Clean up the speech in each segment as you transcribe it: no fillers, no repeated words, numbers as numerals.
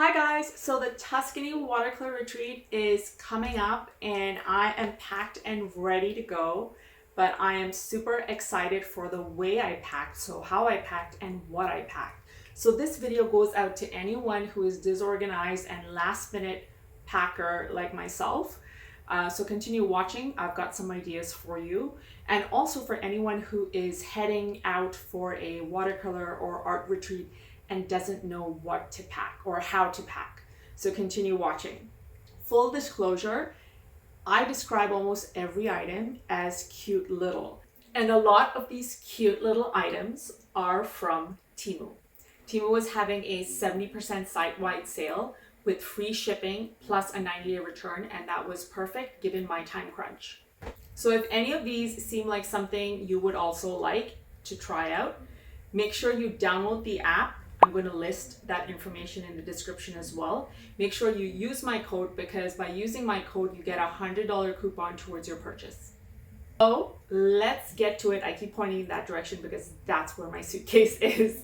Hi guys, so the Tuscany Watercolor Retreat is coming up and I am packed and ready to go, but I am super excited for the way I packed, so how I packed and what I packed. So this video goes out to anyone who is disorganized and last minute packer like myself. So continue watching, I've got some ideas for you. And also for anyone who is heading out for a watercolor or art retreat and doesn't know what to pack or how to pack. So continue watching. Full disclosure, I describe almost every item as cute little. And a lot of these cute little items are from Temu. Temu was having a 70% site-wide sale with free shipping plus a 90-day return, and that was perfect given my time crunch. So if any of these seem like something you would also like to try out, make sure you download the app. I'm going to list that information in the description as well. Make sure you use my code because by using my code, you get a $100 coupon towards your purchase. So let's get to it. I keep pointing in that direction because that's where my suitcase is.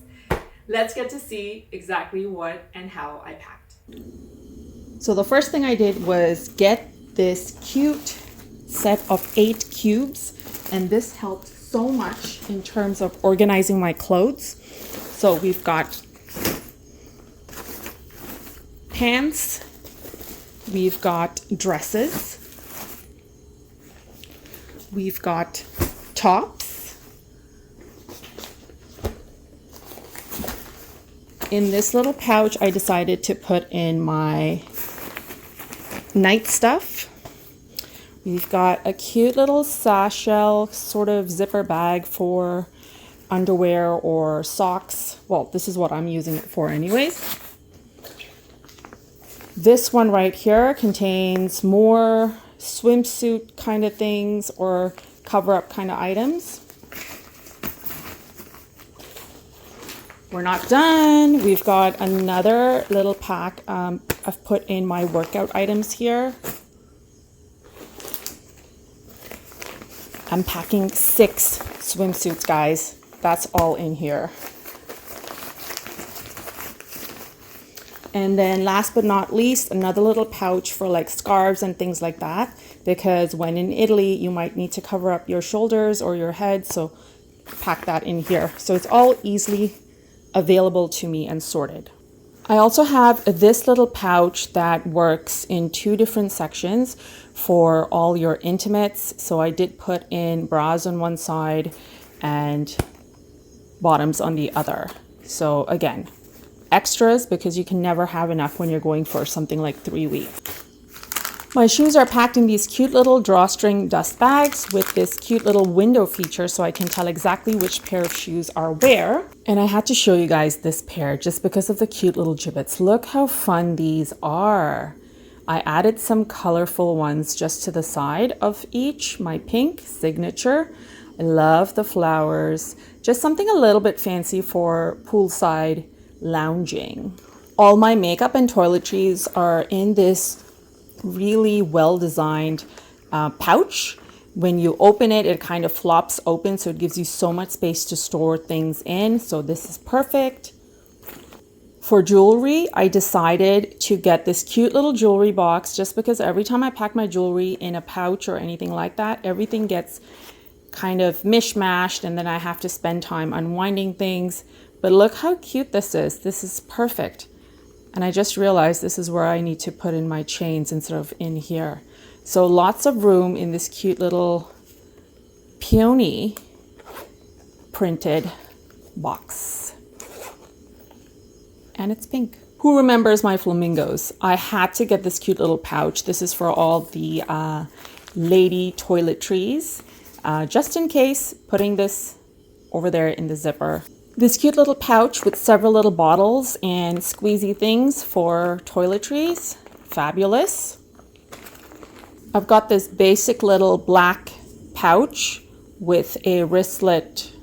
Let's get to see exactly what and how I packed. So the first thing I did was get this cute set of 8 cubes, and this helped so much in terms of organizing my clothes. So we've got pants, we've got dresses, we've got tops. In this little pouch, I decided to put in my night stuff. We've got a cute little satchel, sort of zipper bag for underwear or socks. Well, this is what I'm using it for anyways. This one right here contains more swimsuit kind of things or cover-up kind of items. We're not done. We've got another little pack. I've put in my workout items here. I'm packing 6 swimsuits, guys. That's all in here. And then last but not least, another little pouch for like scarves and things like that, because when in Italy, you might need to cover up your shoulders or your head. So pack that in here. So it's all easily available to me and sorted. I also have this little pouch that works in 2 different sections for all your intimates. So I did put in bras on one side and bottoms on the other. So again, extras because you can never have enough when you're going for something like 3 weeks. My shoes are packed in these cute little drawstring dust bags with this cute little window feature so I can tell exactly which pair of shoes are where. And I had to show you guys this pair just because of the cute little jibbits. Look how fun these are. I added some colorful ones just to the side of each. My pink signature. I love the flowers. Just something a little bit fancy for poolside lounging. All my makeup and toiletries are in this really well-designed pouch. When you open it, it kind of flops open, so it gives you so much space to store things in. So this is perfect. For jewelry, I decided to get this cute little jewelry box just because every time I pack my jewelry in a pouch or anything like that, everything gets kind of mishmashed and then I have to spend time unwinding things. But look how cute this is. This is perfect. And I just realized this is where I need to put in my chains instead of in here. So lots of room in this cute little peony printed box. And it's pink. Who remembers my flamingos? I had to get this cute little pouch. This is for all the lady toiletries. Just in case, putting this over there in the zipper. This cute little pouch with several little bottles and squeezy things for toiletries. Fabulous. I've got this basic little black pouch with a wristlet.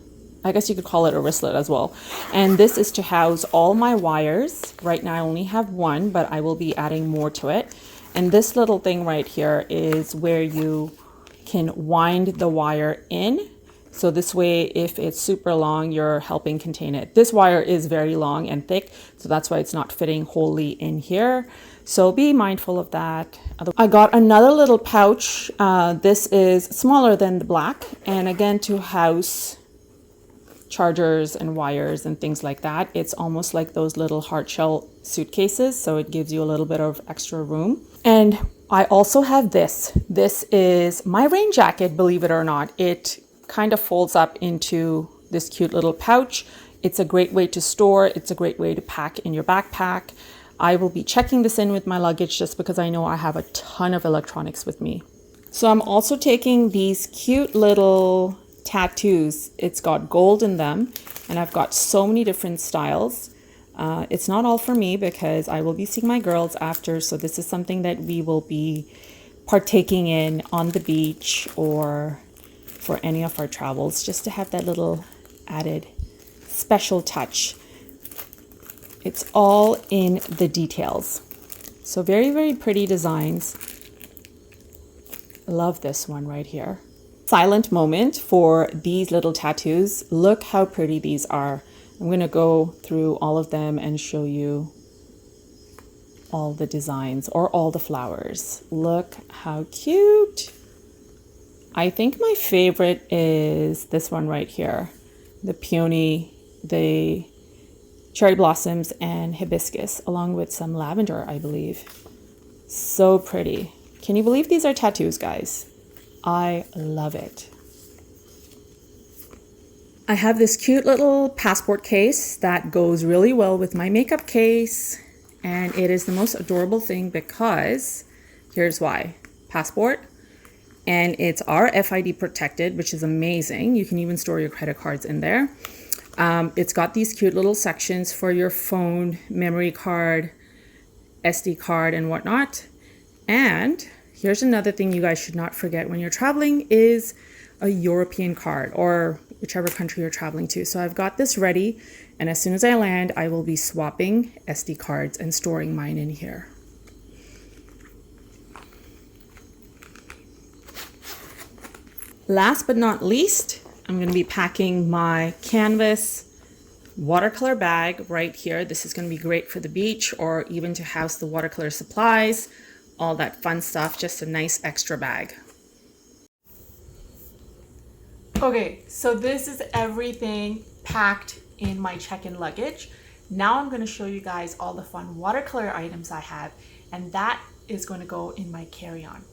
I guess you could call it a wristlet as well. And this is to house all my wires. Right now I only have one, but I will be adding more to it. And this little thing right here is where you can wind the wire in So this way, if it's super long, you're helping contain it. This wire is very long and thick, so that's why it's not fitting wholly in here. So be mindful of that. I got another little pouch. This is smaller than the black, and again, to house chargers and wires and things like that. It's almost like those little hard shell suitcases, so it gives you a little bit of extra room. And I also have this. This is my rain jacket, believe it or not. It kind of folds up into this cute little pouch. It's a great way to store. It's a great way to pack in your backpack. I will be checking this in with my luggage just because I know I have a ton of electronics with me. So I'm also taking these cute little tattoos. It's got gold in them, and I've got so many different styles. It's not all for me because I will be seeing my girls after, so this is something that we will be partaking in on the beach or for any of our travels, just to have that little added special touch. It's all in the details. So very, very pretty designs. Love this one right here. Silent moment for these little tattoos. Look how pretty these are. I'm going to go through all of them and show you all the designs or all the flowers. Look how cute. I think my favorite is this one right here. The peony, the cherry blossoms, and hibiscus, along with some lavender, I believe. So pretty. Can you believe these are tattoos, guys? I love it. I have this cute little passport case that goes really well with my makeup case. And it is the most adorable thing because here's why. Passport. And it's RFID protected, which is amazing. You can even store your credit cards in there. It's got these cute little sections for your phone, memory card, SD card, and whatnot. And here's another thing you guys should not forget when you're traveling is a European card, or whichever country you're traveling to. So I've got this ready, and as soon as I land, I will be swapping SD cards and storing mine in here. Last but not least, I'm going to be packing my canvas watercolor bag right here. This is going to be great for the beach or even to house the watercolor supplies, all that fun stuff, just a nice extra bag. Okay, so this is everything packed in my check-in luggage. Now I'm going to show you guys all the fun watercolor items I have, and that is going to go in my carry-on.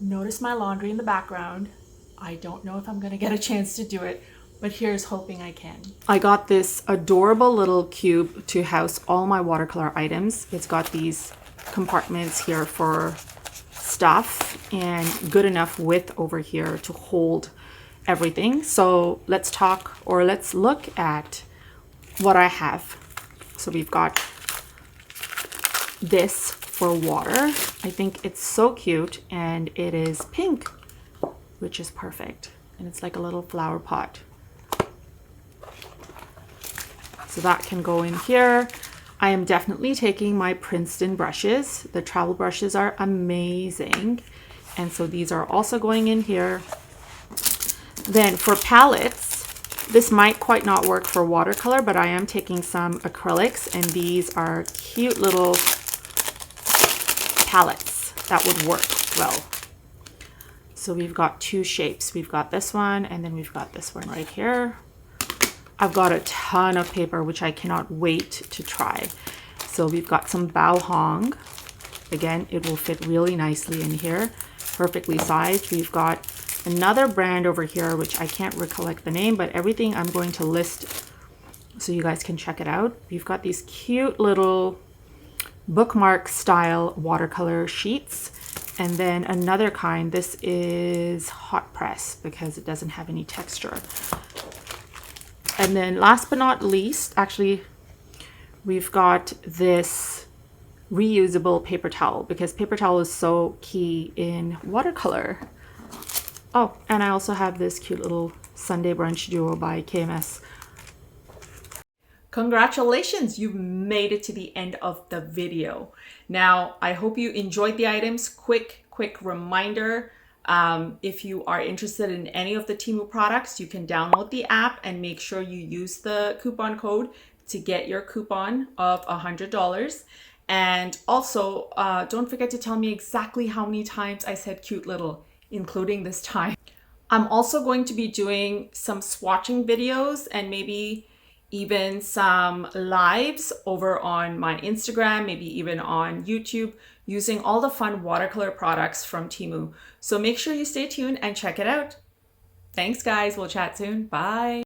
Notice my laundry in the background. I don't know if I'm going to get a chance to do it, but here's hoping I can. I got this adorable little cube to house all my watercolor items. It's got these compartments here for stuff and good enough width over here to hold everything. So let's talk, or let's look at what I have. So we've got this for water. I think it's so cute, and it is pink, which is perfect. And it's like a little flower pot. So that can go in here. I am definitely taking my Princeton brushes. The travel brushes are amazing. And so these are also going in here. Then for palettes, this might quite not work for watercolor, but I am taking some acrylics, and these are cute little palettes that would work well. So we've got two shapes. We've got this one, and then we've got this one right here. I've got a ton of paper, which I cannot wait to try. So we've got some bao hong. Again, it will fit really nicely in here, perfectly sized. We've got another brand over here, which I can't recollect the name, but everything I'm going to list so you guys can check it out. We've got these cute little bookmark style watercolor sheets. And then another kind, this is hot press because it doesn't have any texture. And then last but not least, actually, we've got this reusable paper towel because paper towel is so key in watercolor. Oh, and I also have this cute little Sunday brunch duo by KMS. Congratulations, you've made it to the end of the video. Now, I hope you enjoyed the items. Quick reminder, If you are interested in any of the Temu products, you can download the app and make sure you use the coupon code to get your coupon of $100. And also, don't forget to tell me exactly how many times I said cute little, including this time. I'm also going to be doing some swatching videos and maybe even some lives over on my Instagram, maybe even on YouTube, using all the fun watercolor products from Temu. So make sure you stay tuned and check it out. Thanks guys, we'll chat soon. Bye.